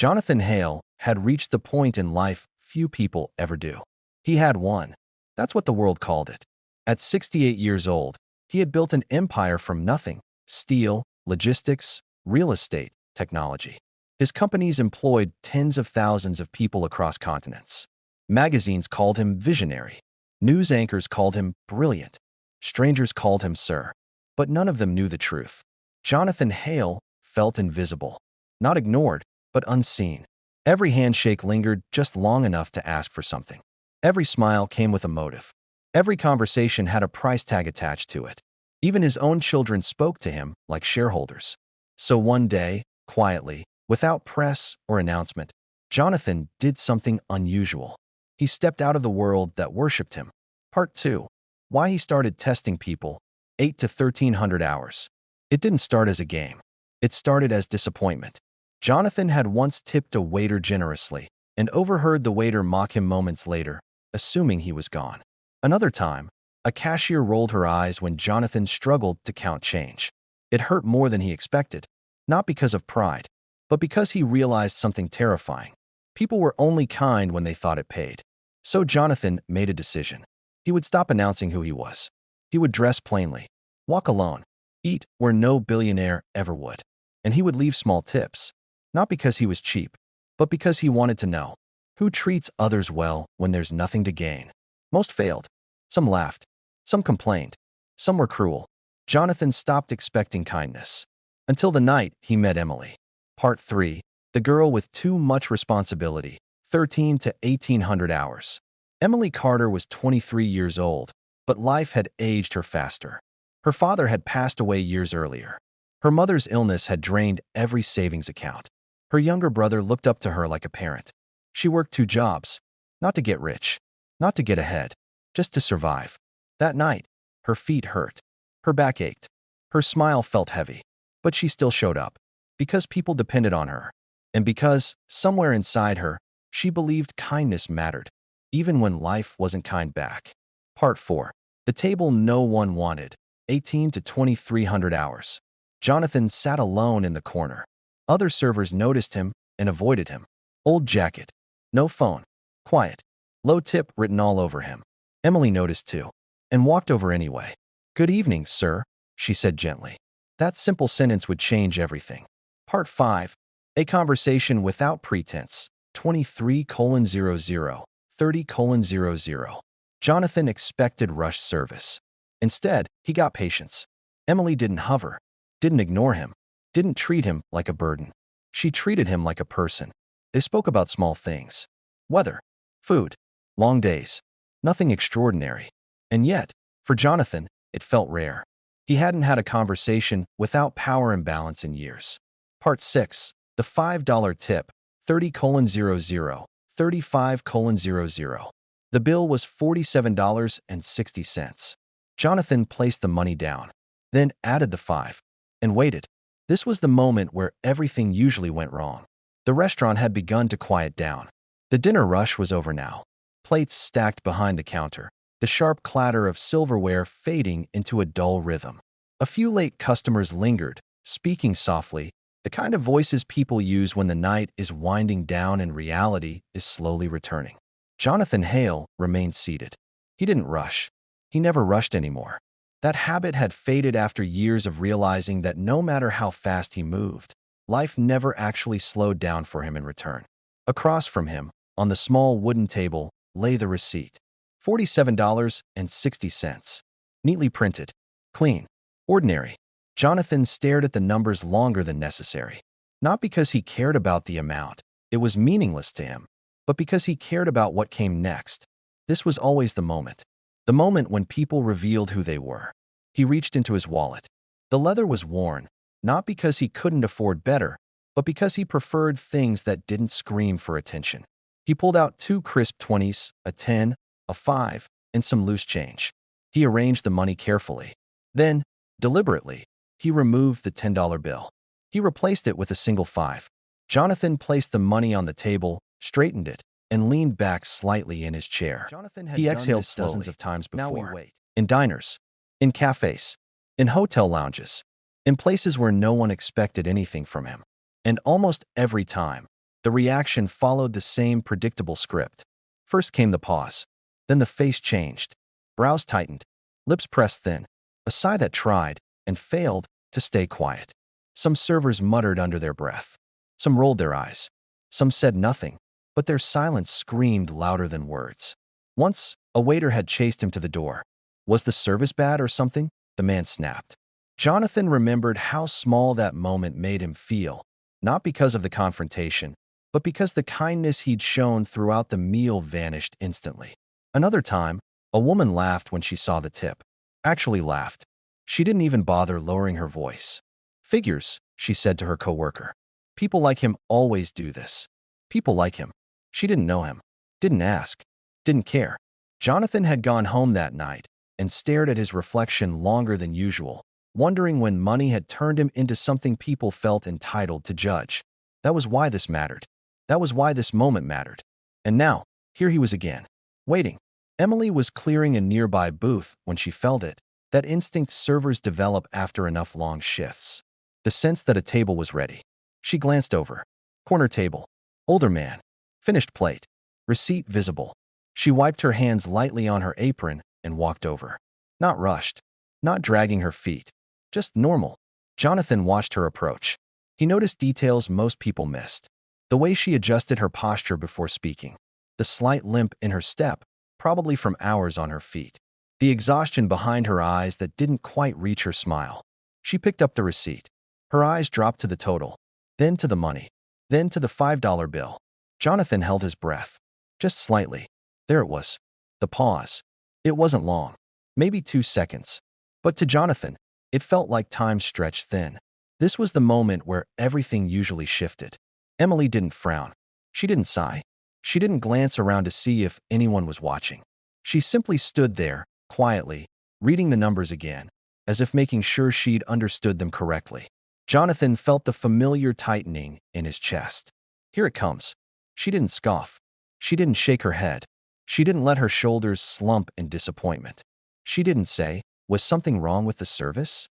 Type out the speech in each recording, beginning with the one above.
Jonathan Hale had reached the point in life few people ever do. He had won. That's what the world called it. At 68 years old, he had built an empire from nothing: steel, logistics, real estate, technology. His companies employed tens of thousands of people across continents. Magazines called him visionary. News anchors called him brilliant. Strangers called him sir. But none of them knew the truth. Jonathan Hale felt invisible. Not ignored, but unseen. Every handshake lingered just long enough to ask for something. Every smile came with a motive. Every conversation had a price tag attached to it. Even his own children spoke to him like shareholders. So one day, quietly, without press or announcement, Jonathan did something unusual. He stepped out of the world that worshipped him. Part 2. Why he started testing people. 8 to 1300 hours. It didn't start as a game. It started as disappointment. Jonathan had once tipped a waiter generously and overheard the waiter mock him moments later, assuming he was gone. Another time, a cashier rolled her eyes when Jonathan struggled to count change. It hurt more than he expected, not because of pride, but because he realized something terrifying. People were only kind when they thought it paid. So Jonathan made a decision. He would stop announcing who he was. He would dress plainly, walk alone, eat where no billionaire ever would. And he would leave small tips, not because he was cheap, but because he wanted to know who treats others well when there's nothing to gain. Most failed. Some laughed. Some complained. Some were cruel. Jonathan stopped expecting kindness. Until the night he met Emily. Part 3. The girl with too much responsibility. 13 to 1800 hours. Emily Carter was 23 years old, but life had aged her faster. Her father had passed away years earlier. Her mother's illness had drained every savings account. Her younger brother looked up to her like a parent. She worked 2 jobs, not to get rich, not to get ahead, just to survive. That night, her feet hurt. Her back ached. Her smile felt heavy. But she still showed up, because people depended on her, and because, somewhere inside her, she believed kindness mattered, even when life wasn't kind back. Part 4. The table no one wanted. 18 to 2300 hours. Jonathan sat alone in the corner. Other servers noticed him and avoided him. Old jacket. No phone. Quiet. Low tip written all over him. Emily noticed too, and walked over anyway. "Good evening, sir," she said gently. That simple sentence would change everything. Part 5. A conversation without pretense. 23:00, 30:00. Jonathan expected rush service. Instead, he got patience. Emily didn't hover, didn't ignore him, didn't treat him like a burden. She treated him like a person. They spoke about small things. Weather, food, long days. Nothing extraordinary. And yet, for Jonathan, it felt rare. He hadn't had a conversation without power imbalance in years. Part 6. The $5 tip. 30:00, 35:00. The bill was $47.60. Jonathan placed the money down, then added the 5, and waited. This was the moment where everything usually went wrong. The restaurant had begun to quiet down. The dinner rush was over now. Plates stacked behind the counter, the sharp clatter of silverware fading into a dull rhythm. A few late customers lingered, speaking softly, the kind of voices people use when the night is winding down and reality is slowly returning. Jonathan Hale remained seated. He didn't rush. He never rushed anymore. That habit had faded after years of realizing that no matter how fast he moved, life never actually slowed down for him in return. Across from him, on the small wooden table, lay the receipt. $47.60. Neatly printed. Clean. Ordinary. Jonathan stared at the numbers longer than necessary. Not because he cared about the amount. It was meaningless to him. But because he cared about what came next. This was always the moment. The moment when people revealed who they were. He reached into his wallet. The leather was worn, not because he couldn't afford better, but because he preferred things that didn't scream for attention. He pulled out 2 crisp 20s, a 10, a 5, and some loose change. He arranged the money carefully. Then, deliberately, he removed the $10 bill. He replaced it with a single 5. Jonathan placed the money on the table, straightened it, and leaned back slightly in his chair. He exhaled dozens of times before. In diners, in cafes, in hotel lounges, in places where no one expected anything from him. And almost every time, The reaction followed the same predictable script. First came the pause. Then the face changed. Brows tightened. Lips pressed thin. A sigh that tried, and failed, to stay quiet. Some servers muttered under their breath. Some rolled their eyes. Some said nothing, but their silence screamed louder than words. Once, a waiter had chased him to the door. Was the service bad or something? The man snapped. Jonathan remembered how small that moment made him feel, not because of the confrontation, but because the kindness he'd shown throughout the meal vanished instantly. Another time, a woman laughed when she saw the tip. Actually laughed. She didn't even bother lowering her voice. Figures, she said to her coworker. People like him always do this. People like him. She didn't know him. Didn't ask. Didn't care. Jonathan had gone home that night and stared at his reflection longer than usual, wondering when money had turned him into something people felt entitled to judge. That was why this mattered. That was why this moment mattered. And now, here he was again, waiting. Emily was clearing a nearby booth when she felt it, that instinct servers develop after enough long shifts. The sense that a table was ready. She glanced over. Corner table. Older man. Finished plate. Receipt visible. She wiped her hands lightly on her apron and walked over. Not rushed. Not dragging her feet. Just normal. Jonathan watched her approach. He noticed details most people missed. The way she adjusted her posture before speaking. The slight limp in her step, probably from hours on her feet. The exhaustion behind her eyes that didn't quite reach her smile. She picked up the receipt. Her eyes dropped to the total, then to the money, then to the $5 bill. Jonathan held his breath. Just slightly. There it was. The pause. It wasn't long. Maybe 2 seconds. But to Jonathan, it felt like time stretched thin. This was the moment where everything usually shifted. Emily didn't frown. She didn't sigh. She didn't glance around to see if anyone was watching. She simply stood there, quietly, reading the numbers again, as if making sure she'd understood them correctly. Jonathan felt the familiar tightening in his chest. Here it comes. She didn't scoff. She didn't shake her head. She didn't let her shoulders slump in disappointment. She didn't say, was something wrong with the service?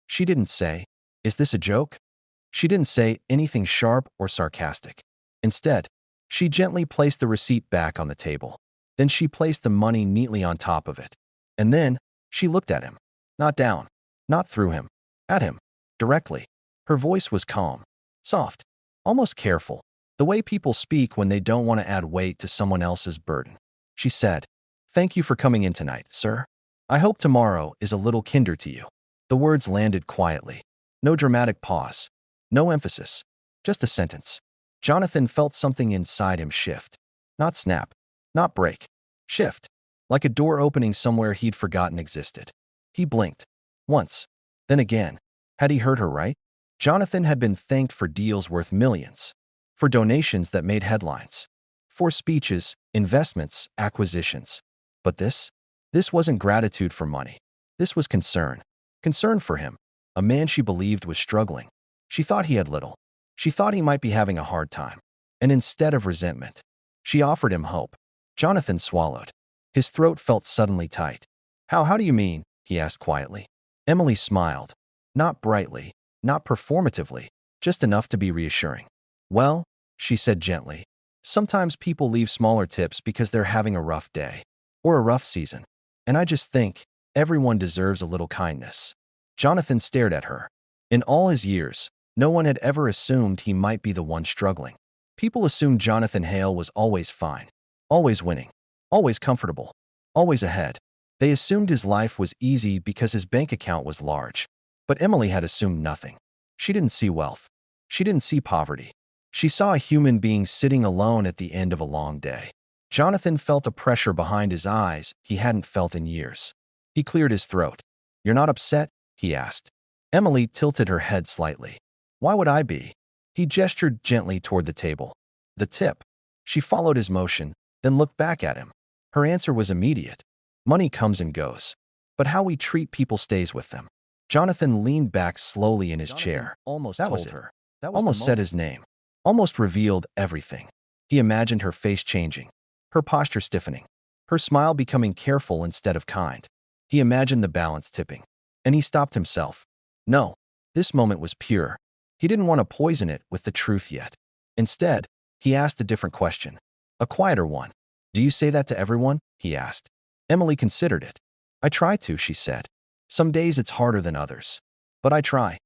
She didn't say, is this a joke? She didn't say anything sharp or sarcastic. Instead, she gently placed the receipt back on the table. Then she placed the money neatly on top of it. And then, she looked at him. Not down. Not through him. At him. Directly. Her voice was calm. Soft. Almost careful. The way people speak when they don't want to add weight to someone else's burden. She said, "Thank you for coming in tonight, sir. I hope tomorrow is a little kinder to you." The words landed quietly. No dramatic pause. No emphasis. Just a sentence. Jonathan felt something inside him shift. Not snap. Not break. Shift. Like a door opening somewhere he'd forgotten existed. He blinked. Once. Then again. Had he heard her right? Jonathan had been thanked for deals worth millions. For donations that made headlines. For speeches, investments, acquisitions. But this? This wasn't gratitude for money. This was concern. Concern for him. A man she believed was struggling. She thought he had little. She thought he might be having a hard time. And instead of resentment, she offered him hope. Jonathan swallowed. His throat felt suddenly tight. How do you mean?" he asked quietly. Emily smiled. Not brightly, not performatively, just enough to be reassuring. "Well," she said gently, "sometimes people leave smaller tips because they're having a rough day. Or a rough season. And I just think everyone deserves a little kindness." Jonathan stared at her. In all his years, no one had ever assumed he might be the one struggling. People assumed Jonathan Hale was always fine. Always winning. Always comfortable. Always ahead. They assumed his life was easy because his bank account was large. But Emily had assumed nothing. She didn't see wealth. She didn't see poverty. She saw a human being sitting alone at the end of a long day. Jonathan felt a pressure behind his eyes he hadn't felt in years. He cleared his throat. "You're not upset?" he asked. Emily tilted her head slightly. "Why would I be?" He gestured gently toward the table. "The tip." She followed his motion, then looked back at him. Her answer was immediate. "Money comes and goes. But how we treat people stays with them." Jonathan leaned back slowly in his chair. That was her. Almost said his name. Almost revealed everything. He imagined her face changing. Her posture stiffening. Her smile becoming careful instead of kind. He imagined the balance tipping. And he stopped himself. No, this moment was pure. He didn't want to poison it with the truth yet. Instead, He asked a different question, a quieter one. Do you say that to everyone? He asked. Emily considered it. I try to, she said. Some days it's harder than others. But I try.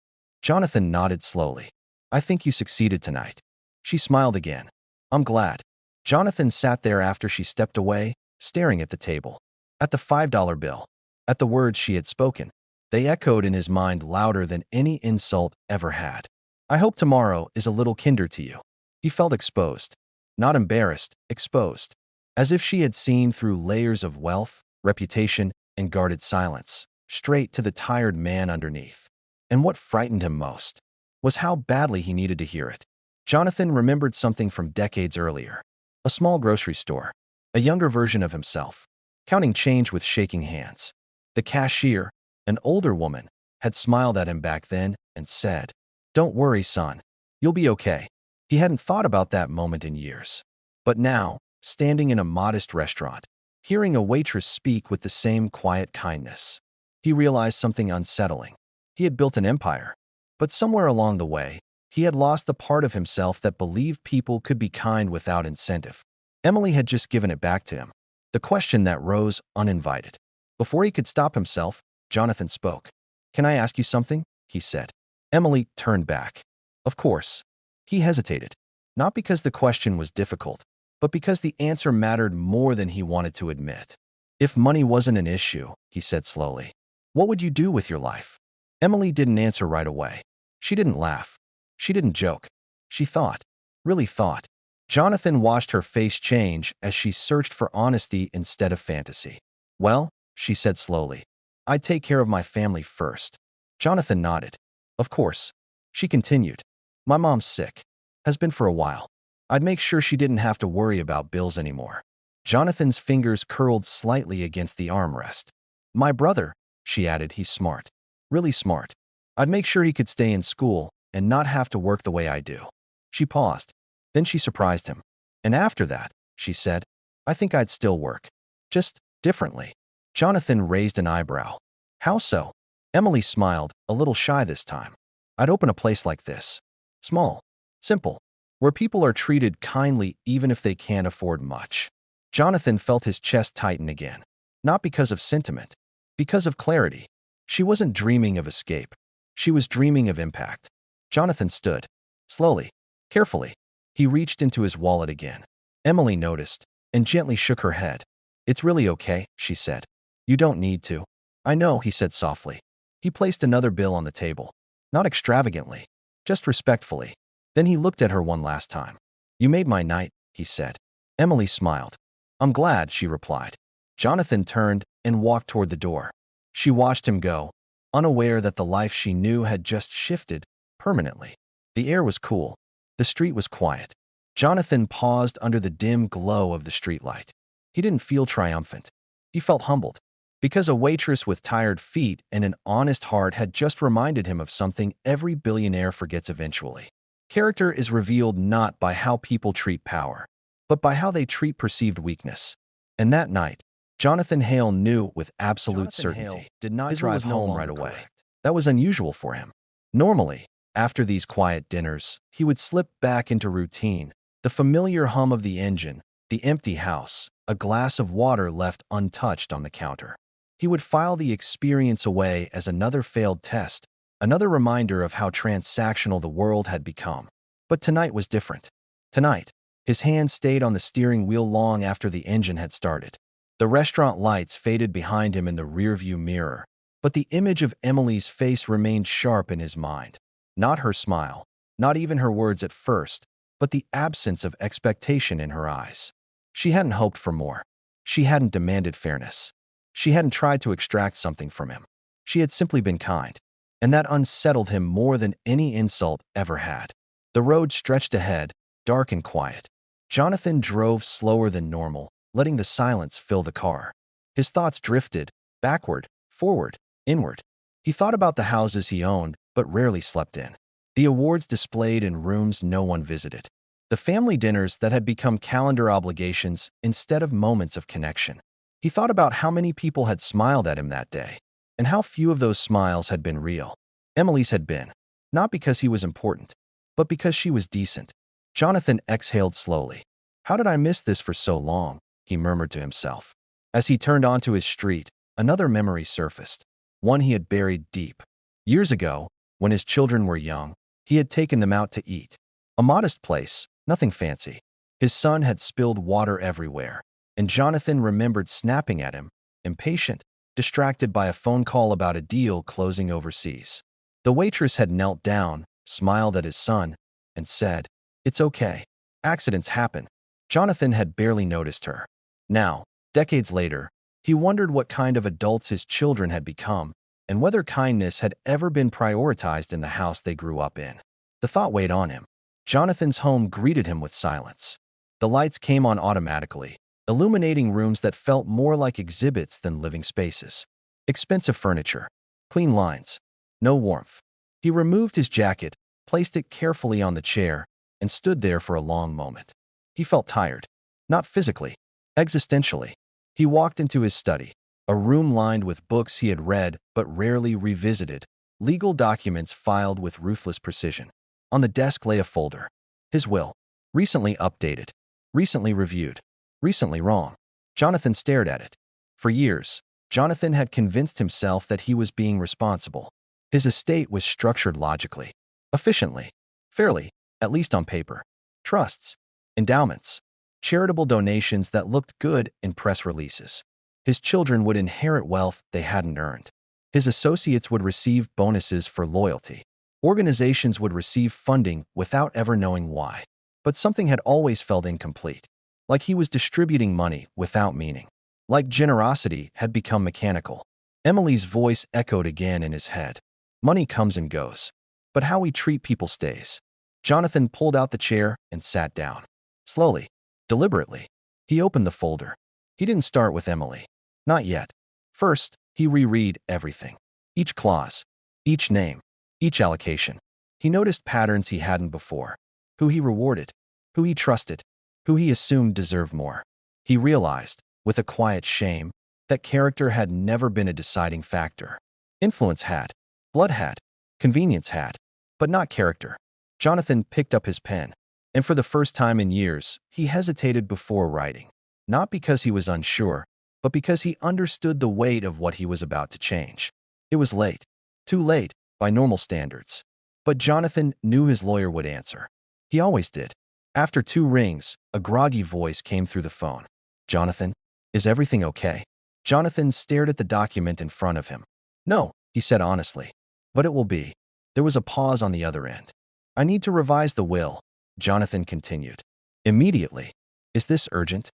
Jonathan nodded slowly. I think you succeeded tonight. She smiled again. I'm glad. Jonathan sat there after she stepped away, staring at the table. At the $5 bill. At the words she had spoken. They echoed in his mind louder than any insult ever had. I hope tomorrow is a little kinder to you. He felt exposed. Not embarrassed, exposed. As if she had seen through layers of wealth, reputation, and guarded silence, straight to the tired man underneath. And what frightened him most was how badly he needed to hear it. Jonathan remembered something from decades earlier. A small grocery store. A younger version of himself. Counting change with shaking hands. The cashier, an older woman, had smiled at him back then and said, "Don't worry, son. You'll be okay." He hadn't thought about that moment in years. But now, standing in a modest restaurant, hearing a waitress speak with the same quiet kindness, he realized something unsettling. He had built an empire, but somewhere along the way, he had lost the part of himself that believed people could be kind without incentive. Emily had just given it back to him. The question that rose uninvited. Before he could stop himself, Jonathan spoke. "Can I ask you something?" he said. Emily turned back. Of course. He hesitated. Not because the question was difficult, but because the answer mattered more than he wanted to admit. If money wasn't an issue, he said slowly, what would you do with your life? Emily didn't answer right away. She didn't laugh. She didn't joke. She thought. Really thought. Jonathan watched her face change as she searched for honesty instead of fantasy. Well, she said slowly, I'd take care of my family first. Jonathan nodded. Of course. She continued. My mom's sick. Has been for a while. I'd make sure she didn't have to worry about bills anymore. Jonathan's fingers curled slightly against the armrest. My brother, she added, he's smart. Really smart. I'd make sure he could stay in school and not have to work the way I do. She paused. Then she surprised him. And after that, she said, I think I'd still work. Just differently. Jonathan raised an eyebrow. How so? Emily smiled, a little shy this time. I'd open a place like this. Small. Simple. Where people are treated kindly even if they can't afford much. Jonathan felt his chest tighten again. Not because of sentiment. Because of clarity. She wasn't dreaming of escape. She was dreaming of impact. Jonathan stood. Slowly. Carefully. He reached into his wallet again. Emily noticed and gently shook her head. It's really okay, she said. You don't need to. I know, he said softly. He placed another bill on the table. Not extravagantly. Just respectfully. Then he looked at her one last time. You made my night, he said. Emily smiled. I'm glad, she replied. Jonathan turned and walked toward the door. She watched him go, unaware that the life she knew had just shifted permanently. The air was cool. The street was quiet. Jonathan paused under the dim glow of the streetlight. He didn't feel triumphant. He felt humbled. Because a waitress with tired feet and an honest heart had just reminded him of something every billionaire forgets eventually. Character is revealed not by how people treat power, but by how they treat perceived weakness. And that night, Jonathan Hale knew with absolute certainty did not drive home right away. That was unusual for him. Normally, after these quiet dinners, he would slip back into routine, the familiar hum of the engine, the empty house, a glass of water left untouched on the counter. He would file the experience away as another failed test, another reminder of how transactional the world had become. But tonight was different. Tonight, his hand stayed on the steering wheel long after the engine had started. The restaurant lights faded behind him in the rearview mirror, but the image of Emily's face remained sharp in his mind. Not her smile, not even her words at first, but the absence of expectation in her eyes. She hadn't hoped for more. She hadn't demanded fairness. She hadn't tried to extract something from him. She had simply been kind, and that unsettled him more than any insult ever had. The road stretched ahead, dark and quiet. Jonathan drove slower than normal, letting the silence fill the car. His thoughts drifted, backward, forward, inward. He thought about the houses he owned, but rarely slept in. The awards displayed in rooms no one visited. The family dinners that had become calendar obligations instead of moments of connection. He thought about how many people had smiled at him that day, and how few of those smiles had been real. Emily's had been. Not because he was important, but because she was decent. Jonathan exhaled slowly. How did I miss this for so long? He murmured to himself. As he turned onto his street, another memory surfaced, one he had buried deep. Years ago, when his children were young, he had taken them out to eat. A modest place, nothing fancy. His son had spilled water everywhere, and Jonathan remembered snapping at him, impatient, distracted by a phone call about a deal closing overseas. The waitress had knelt down, smiled at his son, and said, "It's okay. Accidents happen." Jonathan had barely noticed her. Now, decades later, he wondered what kind of adults his children had become and whether kindness had ever been prioritized in the house they grew up in. The thought weighed on him. Jonathan's home greeted him with silence. The lights came on automatically, illuminating rooms that felt more like exhibits than living spaces. Expensive furniture, clean lines, no warmth. He removed his jacket, placed it carefully on the chair, and stood there for a long moment. He felt tired, not physically, existentially. He walked into his study, a room lined with books he had read but rarely revisited, legal documents filed with ruthless precision. On the desk lay a folder. His will, recently updated, recently reviewed, recently wrong. Jonathan stared at it. For years, Jonathan had convinced himself that he was being responsible. His estate was structured logically, efficiently, fairly, at least on paper. Trusts, endowments, charitable donations that looked good in press releases. His children would inherit wealth they hadn't earned. His associates would receive bonuses for loyalty. Organizations would receive funding without ever knowing why. But something had always felt incomplete, like he was distributing money without meaning, like generosity had become mechanical. Emily's voice echoed again in his head. Money comes and goes, but how we treat people stays. Jonathan pulled out the chair and sat down. Slowly, deliberately, he opened the folder. He didn't start with Emily. Not yet. First, he reread everything. Each clause, each name, each allocation. He noticed patterns he hadn't before. Who he rewarded, who he trusted, who he assumed deserved more. He realized, with a quiet shame, that character had never been a deciding factor. Influence had, blood had, convenience had, but not character. Jonathan picked up his pen, and for the first time in years, he hesitated before writing. Not because he was unsure, but because he understood the weight of what he was about to change. It was late. Too late, by normal standards. But Jonathan knew his lawyer would answer. He always did. After 2 rings, a groggy voice came through the phone. "Jonathan, is everything okay?" Jonathan stared at the document in front of him. "No," he said honestly. "But it will be." There was a pause on the other end. "I need to revise the will," Jonathan continued. "Immediately. Is this urgent?"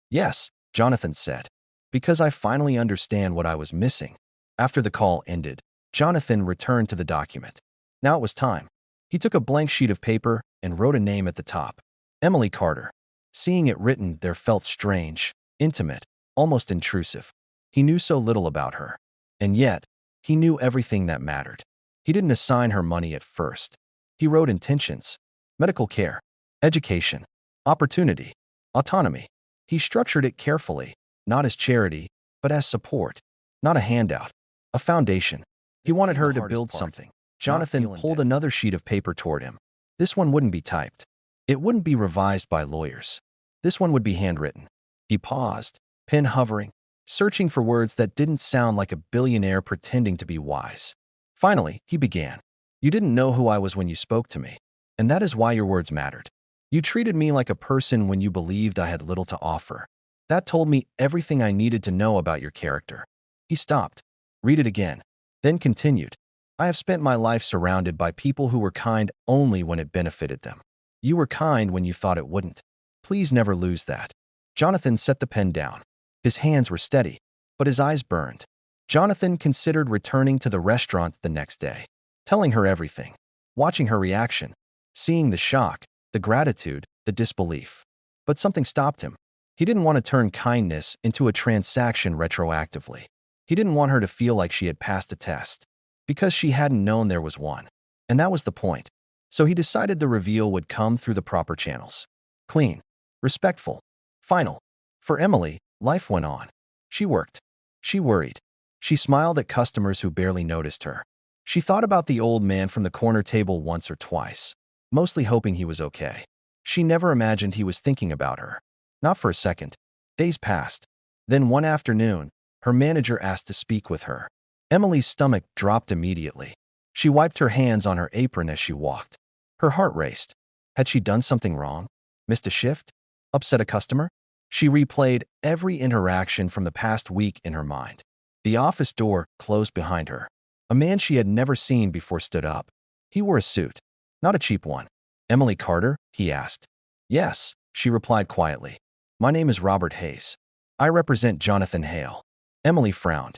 "Yes," Jonathan said. "Because I finally understand what I was missing." After the call ended, Jonathan returned to the document. Now it was time. He took a blank sheet of paper and wrote a name at the top. Emily Carter. Seeing it written there felt strange, intimate, almost intrusive. He knew so little about her. And yet, he knew everything that mattered. He didn't assign her money at first. He wrote intentions, medical care, education, opportunity, autonomy. He structured it carefully, not as charity, but as support, not a handout, a foundation. He wanted her to build something. Jonathan pulled another sheet of paper toward him. This one wouldn't be typed. It wouldn't be revised by lawyers. This one would be handwritten. He paused, pen hovering, searching for words that didn't sound like a billionaire pretending to be wise. Finally, he began. "You didn't know who I was when you spoke to me, and that is why your words mattered. You treated me like a person when you believed I had little to offer. That told me everything I needed to know about your character." He stopped. Read it again. Then continued. "I have spent my life surrounded by people who were kind only when it benefited them. You were kind when you thought it wouldn't. Please never lose that." Jonathan set the pen down. His hands were steady, but his eyes burned. Jonathan considered returning to the restaurant the next day, telling her everything, watching her reaction, seeing the shock, the gratitude, the disbelief. But something stopped him. He didn't want to turn kindness into a transaction retroactively. He didn't want her to feel like she had passed a test, because she hadn't known there was one. And that was the point. So he decided the reveal would come through the proper channels. Clean, respectful, final. For Emily, life went on. She worked. She worried. She smiled at customers who barely noticed her. She thought about the old man from the corner table once or twice, mostly hoping he was okay. She never imagined he was thinking about her. Not for a second. Days passed. Then one afternoon, her manager asked to speak with her. Emily's stomach dropped immediately. She wiped her hands on her apron as she walked. Her heart raced. Had she done something wrong? Missed a shift? Upset a customer? She replayed every interaction from the past week in her mind. The office door closed behind her. A man she had never seen before stood up. He wore a suit. Not a cheap one. "Emily Carter?" he asked. "Yes," she replied quietly. "My name is Robert Hayes. I represent Jonathan Hale." Emily frowned.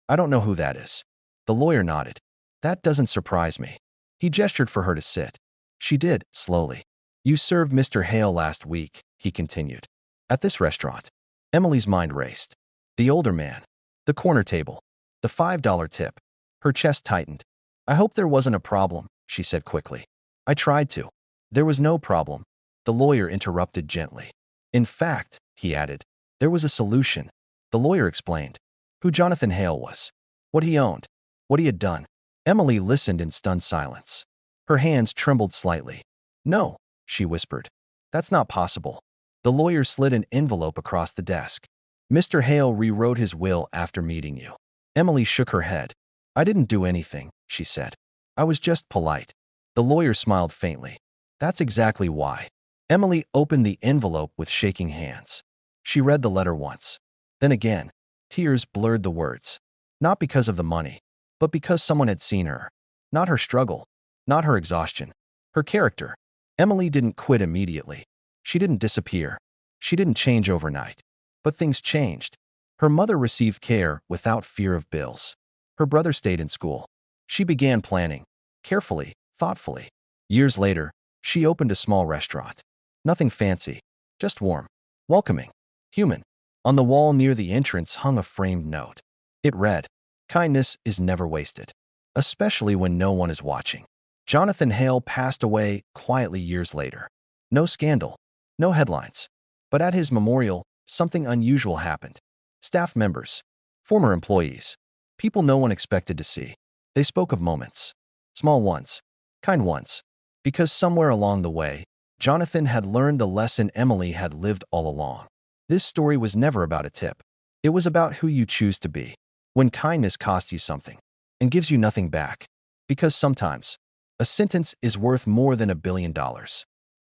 I don't know who that is." The lawyer nodded. "That doesn't surprise me." He gestured for her to sit. She did, slowly. "You served Mr. Hale last week," he continued. "At this restaurant." Emily's mind raced. The older man. The corner table. The $5 tip. Her chest tightened. "I hope there wasn't a problem," she said quickly. "I tried to." "There was no problem," the lawyer interrupted gently. "In fact," he added, "there was a solution." The lawyer explained who Jonathan Hale was, what he owned, what he had done. Emily listened in stunned silence. Her hands trembled slightly. "No," she whispered. "That's not possible." The lawyer slid an envelope across the desk. "Mr. Hale rewrote his will after meeting you." Emily shook her head. "I didn't do anything," she said. "I was just polite." The lawyer smiled faintly. "That's exactly why." Emily opened the envelope with shaking hands. She read the letter once. Then again. Tears blurred the words. Not because of the money, but because someone had seen her. Not her struggle. Not her exhaustion. Her character. Emily didn't quit immediately. She didn't disappear. She didn't change overnight. But things changed. Her mother received care without fear of bills. Her brother stayed in school. She began planning. Carefully, thoughtfully. Years later, she opened a small restaurant. Nothing fancy. Just warm. Welcoming. Human. On the wall near the entrance hung a framed note. It read, "Kindness is never wasted, especially when no one is watching." Jonathan Hale passed away quietly years later. No scandal, no headlines. But at his memorial, something unusual happened. Staff members, former employees, people no one expected to see. They spoke of moments, small ones, kind ones, because somewhere along the way, Jonathan had learned the lesson Emily had lived all along. This story was never about a tip. It was about who you choose to be. When kindness costs you something and gives you nothing back. Because sometimes, a sentence is worth more than $1 billion.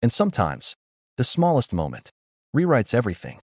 And sometimes, the smallest moment rewrites everything.